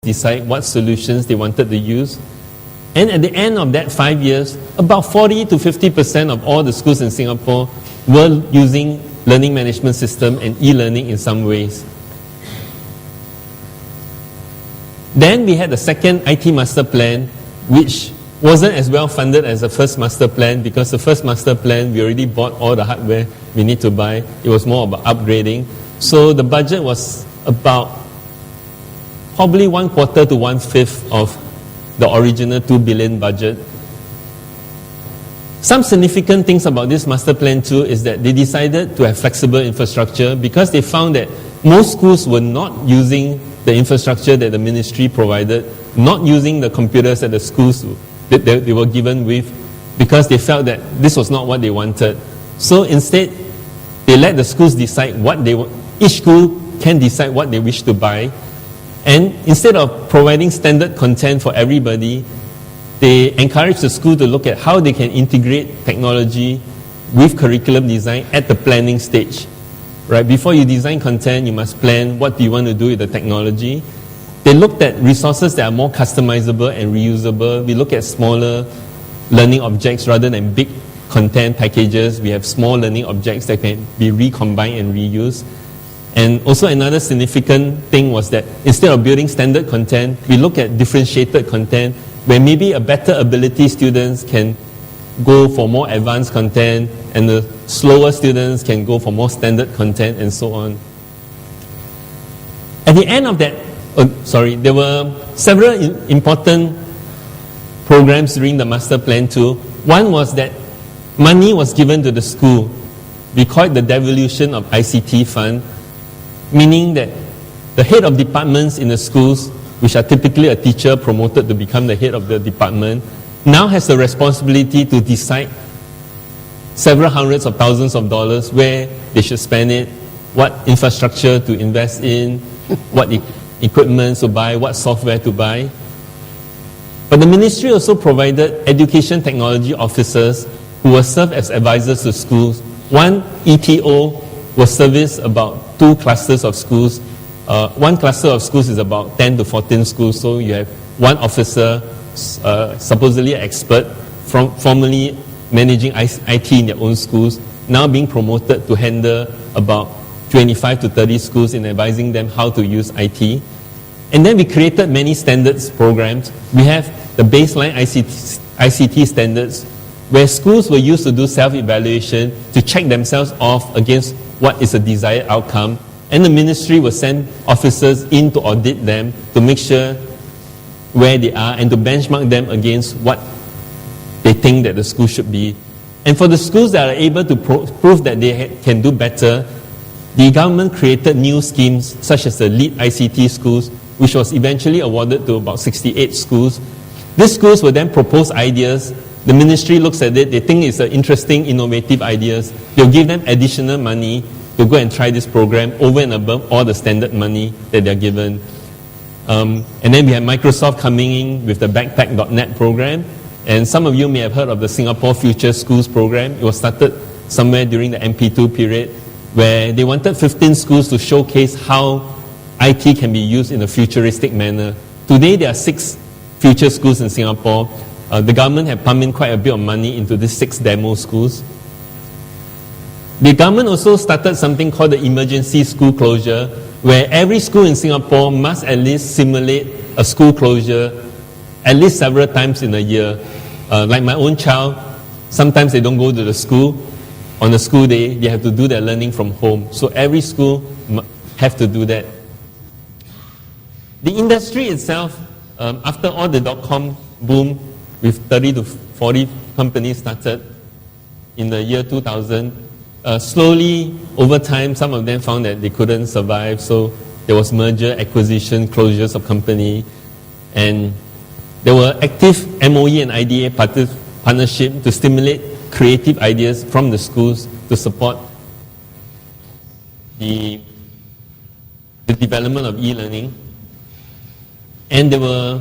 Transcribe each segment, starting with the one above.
decide what solutions they wanted to use. And at the end of that 5 years, about 40 to 50% of all the schools in Singapore were using learning management system and e-learning in some ways. Then we had the second IT master plan, which wasn't as well funded as the first master plan, because the first master plan, we already bought all the hardware we need to buy. It was more about upgrading. So the budget was about probably 1/4 to 1/5 of the original 2 billion budget. Some significant things about this master plan too is that they decided to have flexible infrastructure, because they found that most schools were not using the infrastructure that the ministry provided, not using the computers that the schools that they were given with, because they felt that this was not what they wanted. So instead, they let the schools decide what they want. Each school can decide what they wish to buy. And instead of providing standard content for everybody, they encourage the school to look at how they can integrate technology with curriculum design at the planning stage. Right? Before you design content, you must plan what do you want to do with the technology. They looked at resources that are more customizable and reusable. We look at smaller learning objects rather than big content packages. We have small learning objects that can be recombined and reused. And also another significant thing was that instead of building standard content, we look at differentiated content where maybe a better ability students can go for more advanced content, and the slower students can go for more standard content, and so on. At the end of that, there were several important programs during the master plan too. One was that money was given to the school. We call it the devolution of ICT fund, meaning that the head of departments in the schools, which are typically a teacher promoted to become the head of the department, now has the responsibility to decide several hundreds of thousands of dollars where they should spend it, what infrastructure to invest in, what equipment to buy, what software to buy. But the ministry also provided education technology officers who will serve as advisors to schools. One ETO will service about 2 clusters of schools. One cluster of schools is about 10 to 14 schools, so you have one officer, supposedly an expert, formerly managing IT in their own schools, now being promoted to handle about 25 to 30 schools in advising them how to use IT. And then we created many standards programs. We have the baseline ICT standards, where schools were used to do self-evaluation to check themselves off against what is a desired outcome. And the ministry will send officers in to audit them to make sure where they are and to benchmark them against what they think that the school should be. And for the schools that are able to prove that they can do better, the government created new schemes such as the LEAD ICT schools, which was eventually awarded to about 68 schools. These schools will then propose ideas. The ministry looks at it, they think it's an interesting, innovative ideas. They'll give them additional money to go and try this program over and above all the standard money that they're given. And then we have Microsoft coming in with the Backpack.net program. And some of you may have heard of the Singapore Future Schools program. It was started somewhere during the MP2 period, where they wanted 15 schools to showcase how IT can be used in a futuristic manner. Today there are 6 future schools in Singapore. The government have pumped in quite a bit of money into these 6 demo schools. The government also started something called the emergency school closure, where every school in Singapore must at least simulate a school closure at least several times in a year. Like my own child, sometimes they don't go to the school. On the school day, they have to do their learning from home. So every school have to do that. The industry itself, after all the dot-com boom, with 30 to 40 companies started in the year 2000, slowly, over time, some of them found that they couldn't survive, so there was merger, acquisition, closures of company, and there were active MOE and IDA partnership to stimulate creative ideas from the schools to support the development of e-learning. And there were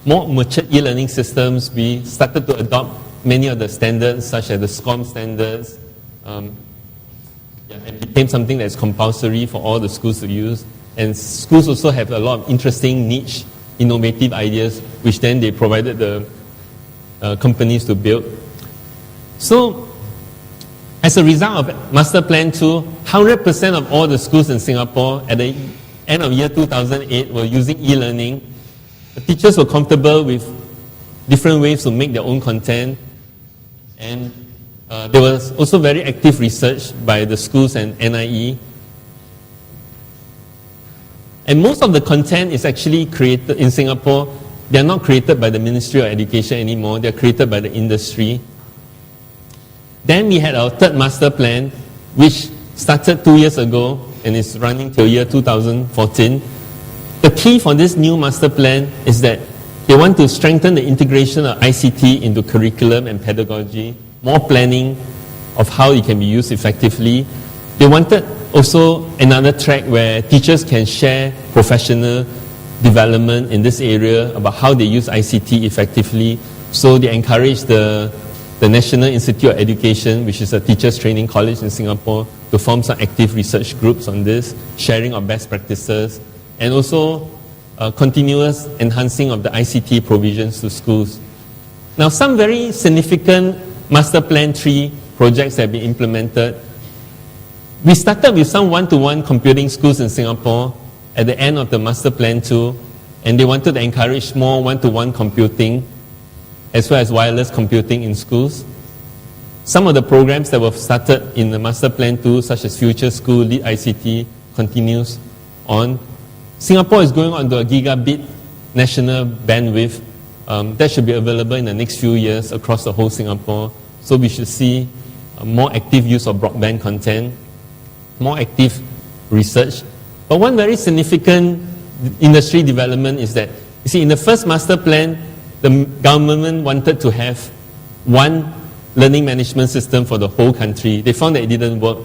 more mature e-learning systems. We started to adopt many of the standards, such as the SCORM standards. It became something that's compulsory for all the schools to use. And schools also have a lot of interesting niche innovative ideas, which then they provided the companies to build. So, as a result of Master Plan 2, 100% of all the schools in Singapore at the end of year 2008 were using e-learning. The teachers were comfortable with different ways to make their own content, and there was also very active research by the schools and NIE. And most of the content is actually created in Singapore. They are not created by the Ministry of Education anymore. They are created by the industry. Then we had our third master plan, which started 2 years ago and is running till year 2014. The key for this new master plan is that they want to strengthen the integration of ICT into curriculum and pedagogy, more planning of how it can be used effectively. They wanted also another track where teachers can share professional development in this area about how they use ICT effectively. So they encourage the National Institute of Education, which is a teachers training college in Singapore, to form some active research groups on this, sharing of best practices, and also continuous enhancing of the ICT provisions to schools. Now, some very significant Master Plan 3 projects have been implemented. We started with some one-to-one computing schools in Singapore at the end of the Master Plan 2, and they wanted to encourage more one-to-one computing as well as wireless computing in schools. Some of the programs that were started in the Master Plan 2, such as Future School, Lead ICT, continues on. Singapore is going on to a gigabit national bandwidth. That should be available in the next few years across the whole Singapore. So we should see more active use of broadband content, more active research. But one very significant industry development is that, you see, in the first master plan, the government wanted to have one learning management system for the whole country. They found that it didn't work.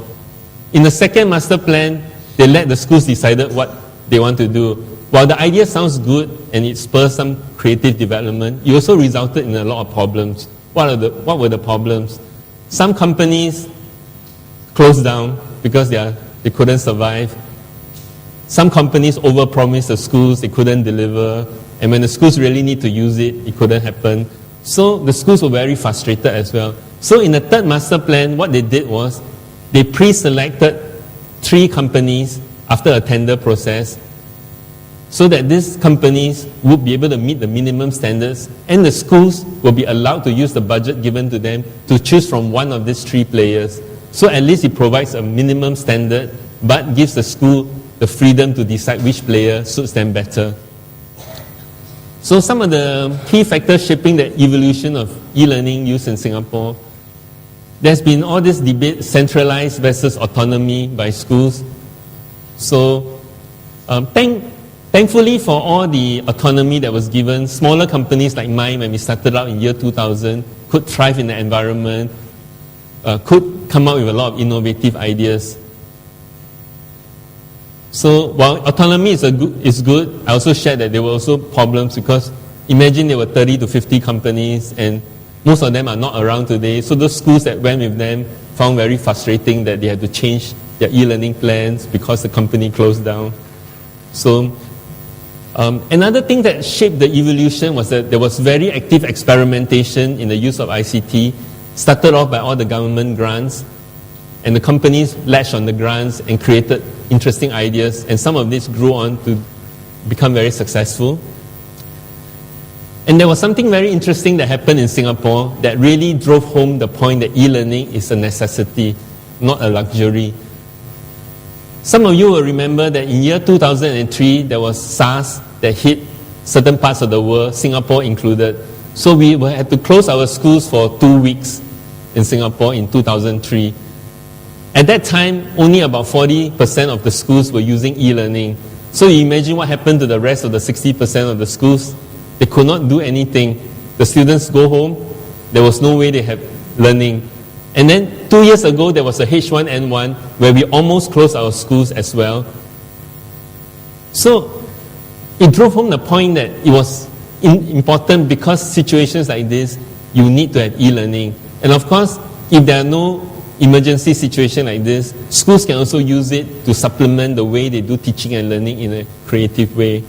In the second master plan, they let the schools decide what they want to do. While the idea sounds good and it spurs some creative development, it also resulted in a lot of problems. What were the problems? Some companies closed down because they couldn't survive. Some companies overpromised the schools, they couldn't deliver. And when the schools really need to use it, it couldn't happen. So the schools were very frustrated as well. So in the third master plan, what they did was they pre-selected 3 companies after a tender process so that these companies would be able to meet the minimum standards, and the schools will be allowed to use the budget given to them to choose from one of these 3 players. So at least it provides a minimum standard but gives the school the freedom to decide which player suits them better. So some of the key factors shaping the evolution of e-learning use in Singapore, there's been all this debate, centralized versus autonomy by schools. So thankfully for all the autonomy that was given, smaller companies like mine, when we started out in year 2000, could thrive in the environment, could come up with a lot of innovative ideas. So while autonomy is good, I also shared that there were also problems because imagine there were 30 to 50 companies and most of them are not around today. So those schools that went with them found very frustrating that they had to change their e-learning plans because the company closed down. So another thing that shaped the evolution was that there was very active experimentation in the use of ICT, started off by all the government grants, and the companies latched on the grants and created interesting ideas, and some of this grew on to become very successful. And there was something very interesting that happened in Singapore that really drove home the point that e-learning is a necessity, not a luxury. Some of you will remember that in year 2003, there was SARS that hit certain parts of the world, Singapore included. So we had to close our schools for 2 weeks in Singapore in 2003. At that time, only about 40% of the schools were using e-learning. So you imagine what happened to the rest of the 60% of the schools. They could not do anything. The students go home, there was no way they had learning. And then 2 years ago, there was a H1N1 where we almost closed our schools as well. So it drove home the point that it was important because situations like this, you need to have e-learning. And of course, if there are no emergency situation like this, schools can also use it to supplement the way they do teaching and learning in a creative way.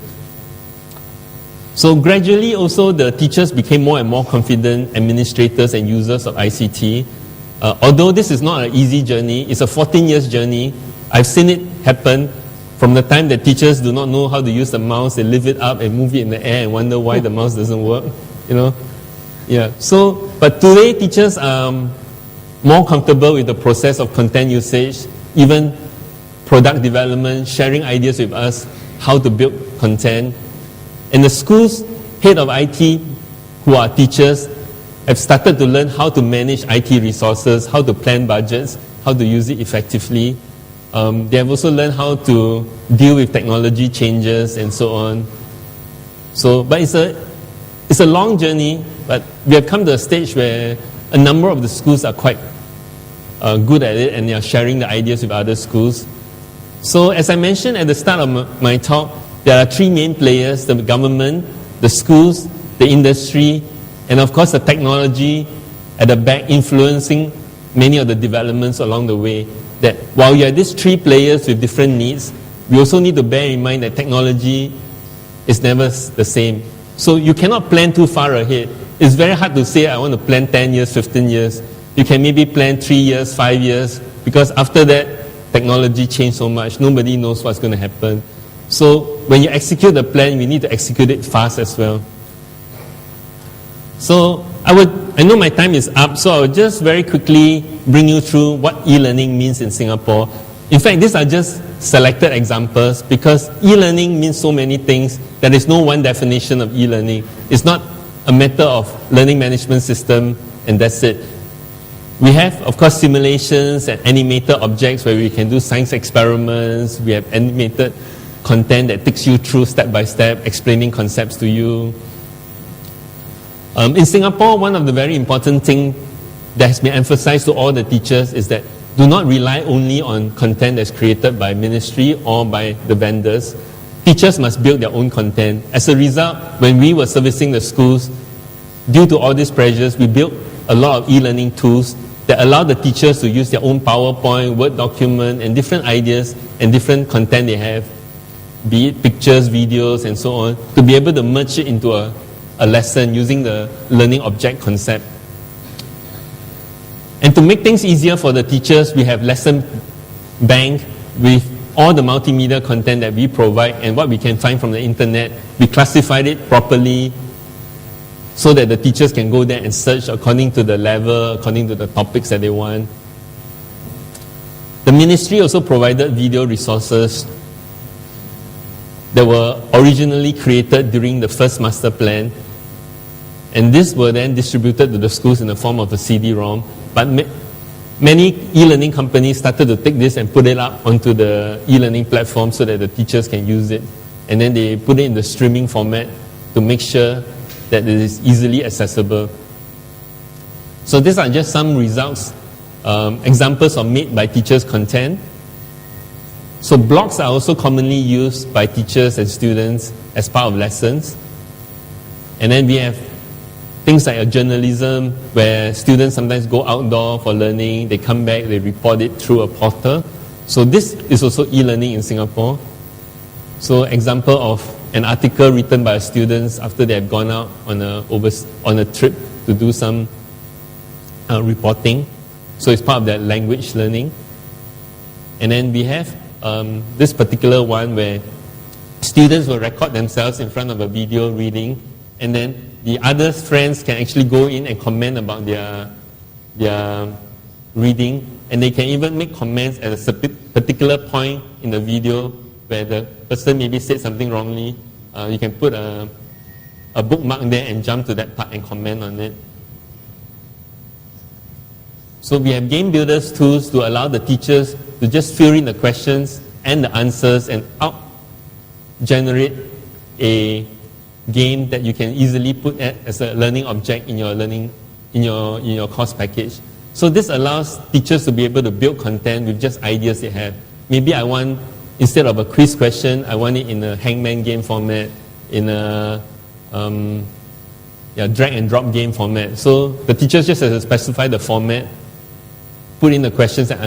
So gradually also the teachers became more and more confident administrators and users of ICT. Although this is not an easy journey, it's a 14 years journey. I've seen it happen from the time that teachers do not know how to use the mouse, they lift it up and move it in the air and wonder why the mouse doesn't work, you know. Yeah. So, but today teachers are more comfortable with the process of content usage, even product development, sharing ideas with us, how to build content. And the school's head of IT, who are teachers, have started to learn how to manage IT resources, how to plan budgets, how to use it effectively. They have also learned how to deal with technology changes and so on. So, but it's a long journey, but we have come to a stage where a number of the schools are quite good at it and they are sharing the ideas with other schools. So as I mentioned at the start of my talk, there are three main players: the government, the schools, the industry, and of course the technology at the back influencing many of the developments along the way. That while you have these three players with different needs, we also need to bear in mind that technology is never the same. So you cannot plan too far ahead. It's very hard to say, I want to plan 10 years, 15 years. You can maybe plan 3 years, 5 years, because after that, technology changed so much. Nobody knows what's going to happen. So when you execute the plan, we need to execute it fast as well. So I know my time is up, so I will just very quickly bring you through what e-learning means in Singapore. In fact, these are just selected examples because e-learning means so many things. There is no one definition of e-learning. It's not a matter of learning management system and that's it. We have, of course, simulations and animated objects where we can do science experiments. We have animated content that takes you through step by step, explaining concepts to you. In Singapore, one of the very important things that has been emphasized to all the teachers is that do not rely only on content that's created by ministry or by the vendors. Teachers must build their own content. As a result, when we were servicing the schools, due to all these pressures, we built a lot of e-learning tools that allow the teachers to use their own PowerPoint, Word document, and different ideas and different content they have, be it pictures, videos, and so on, to be able to merge it into a lesson using the learning object concept. And to make things easier for the teachers, we have lesson bank with all the multimedia content that we provide and what we can find from the internet. We classified it properly so that the teachers can go there and search according to the level, according to the topics that they want. The ministry also provided video resources that were originally created during the first master plan. And these were then distributed to the schools in the form of a CD-ROM. But many e-learning companies started to take this and put it up onto the e-learning platform so that the teachers can use it. And then they put it in the streaming format to make sure that it is easily accessible. So these are just some results, examples of made by teachers content. So blogs are also commonly used by teachers and students as part of lessons. And then we have things like a journalism where students sometimes go outdoor for learning, they come back, they report it through a portal. So this is also e-learning in Singapore. So example of an article written by students after they have gone out on a trip to do some reporting. So it's part of that language learning. And then we have this particular one where students will record themselves in front of a video reading, and then the other friends can actually go in and comment about their reading, and they can even make comments at a particular point in the video where the person maybe said something wrongly. You can put a bookmark there and jump to that part and comment on it. So we have game builders tools to allow the teachers to just fill in the questions and the answers and generate a game that you can easily put as a learning object in your learning in your course package. So this allows teachers to be able to build content with just ideas they have. Maybe I want, instead of a quiz question, I want it in a hangman game format, in a drag and drop game format. So the teachers just have to specify the format, put in the questions and